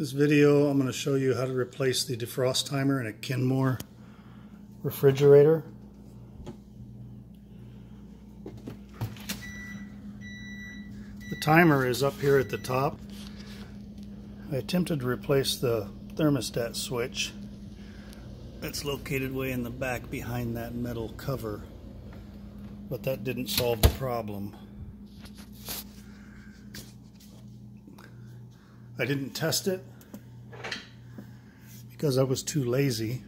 This video I'm going to show you how to replace the defrost timer in a Kenmore refrigerator. The timer is up here at the top. I attempted to replace the thermostat switch that's located way in the back behind that metal cover, but that didn't solve the problem. I didn't test it because I was too lazy,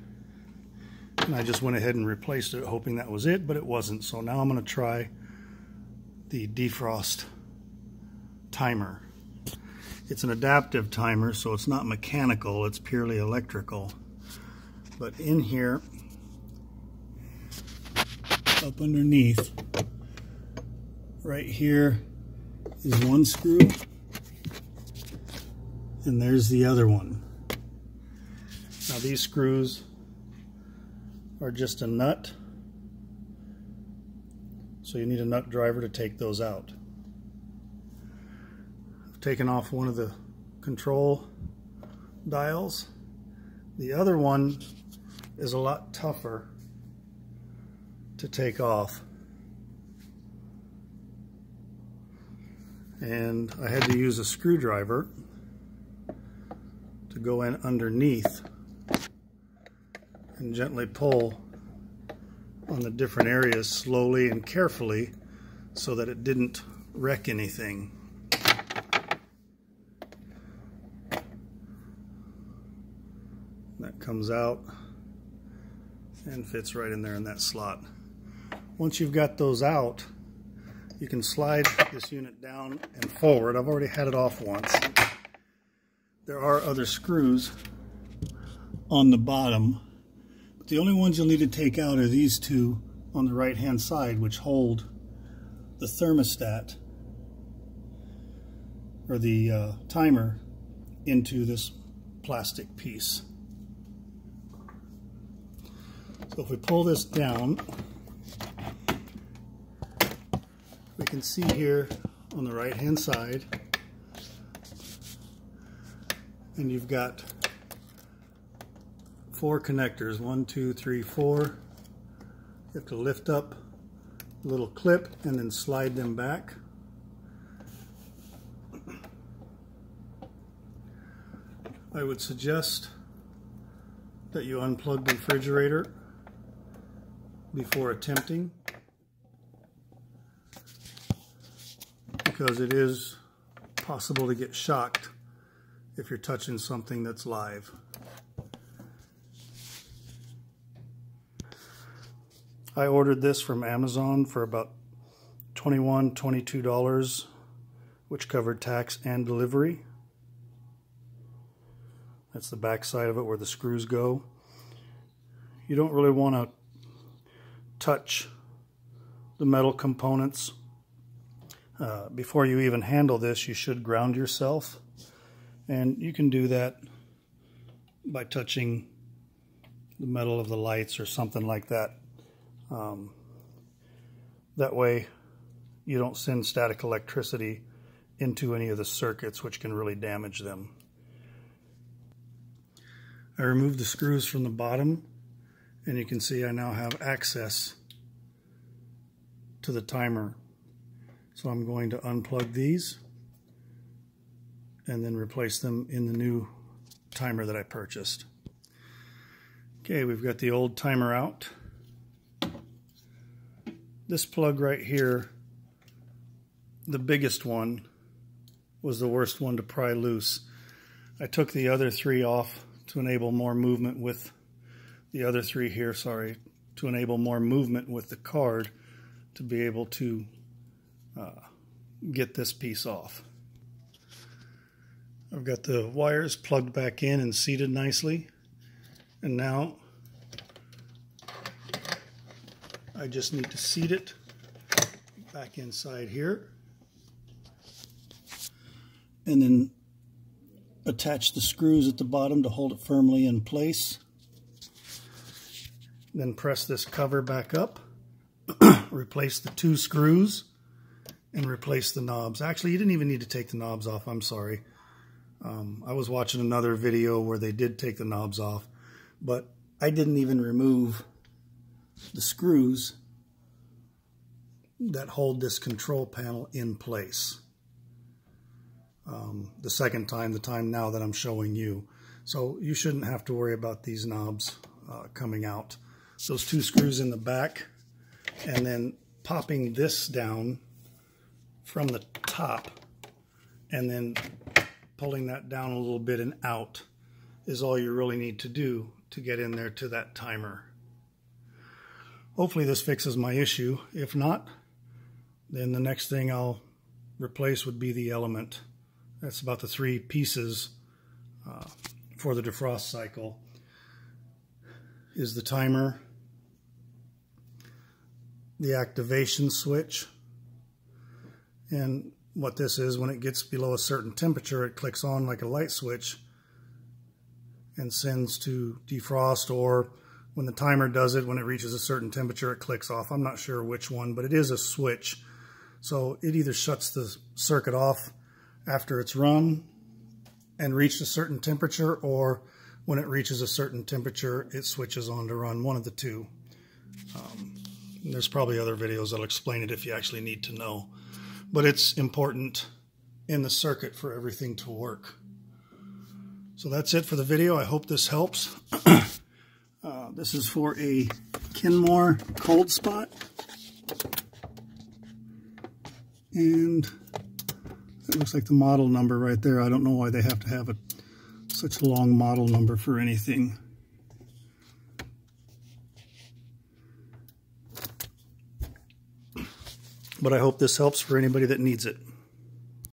and I just went ahead and replaced it hoping that was it, but it wasn't. So now I'm going to try the defrost timer. It's an adaptive timer, so it's not mechanical, it's purely electrical. But in here, up underneath, right here is one screw, and there's the other one. Now these screws are just a nut, so you need a nut driver to take those out. I've taken off one of the control dials. The other one is a lot tougher to take off, and I had to use a screwdriver to go in underneath and gently pull on the different areas slowly and carefully so that it didn't wreck anything. That comes out and fits right in there in that slot. Once you've got those out, you can slide this unit down and forward. I've already had it off once. There are other screws on the bottom, but the only ones you'll need to take out are these two on the right hand side, which hold the thermostat or the timer into this plastic piece. So if we pull this down, we can see here on the right hand side, and you've got 4 connectors, 1, 2, 3, 4. You have to lift up a little clip and then slide them back. I would suggest that you unplug the refrigerator before attempting, because it is possible to get shocked if you're touching something that's live. I ordered this from Amazon for about $21, $22, which covered tax and delivery. That's the back side of it where the screws go. You don't really want to touch the metal components. Before you even handle this, you should ground yourself, and you can do that by touching the metal of the lights or something like that. That way you don't send static electricity into any of the circuits, which can really damage them. I removed the screws from the bottom, and you can see I now have access to the timer. So I'm going to unplug these and then replace them in the new timer that I purchased. Okay, we've got the old timer out. This plug right here, the biggest one, was the worst one to pry loose. I took the other 3 off to enable more movement with the other 3 here, sorry, to enable more movement with the card to be able to get this piece off. I've got the wires plugged back in and seated nicely, and now I just need to seat it back inside here and then attach the screws at the bottom to hold it firmly in place. Then press this cover back up, replace the 2 screws, and replace the knobs. Actually, you didn't even need to take the knobs off, I'm sorry. I was watching another video where they did take the knobs off, but I didn't even remove the screws that hold this control panel in place. The second time, the time now that I'm showing you. So you shouldn't have to worry about these knobs coming out. Those two screws in the back, and then popping this down from the top, and then pulling that down a little bit and out is all you really need to do to get in there to that timer. Hopefully this fixes my issue. If not, then the next thing I'll replace would be the element. That's about the 3 pieces for the defrost cycle. Is the timer, the activation switch, and what this is, when it gets below a certain temperature, it clicks on like a light switch and sends to defrost, or when the timer does it, when it reaches a certain temperature, it clicks off. I'm not sure which one, but it is a switch. So it either shuts the circuit off after it's run and reached a certain temperature, or when it reaches a certain temperature, it switches on to run, one of the two. There's probably other videos that'll explain it if you actually need to know. But it's important in the circuit for everything to work. So that's it for the video. I hope this helps. This is for a Kenmore Coldspot. And that looks like the model number right there. I don't know why they have to have such a long model number for anything. But I hope this helps for anybody that needs it.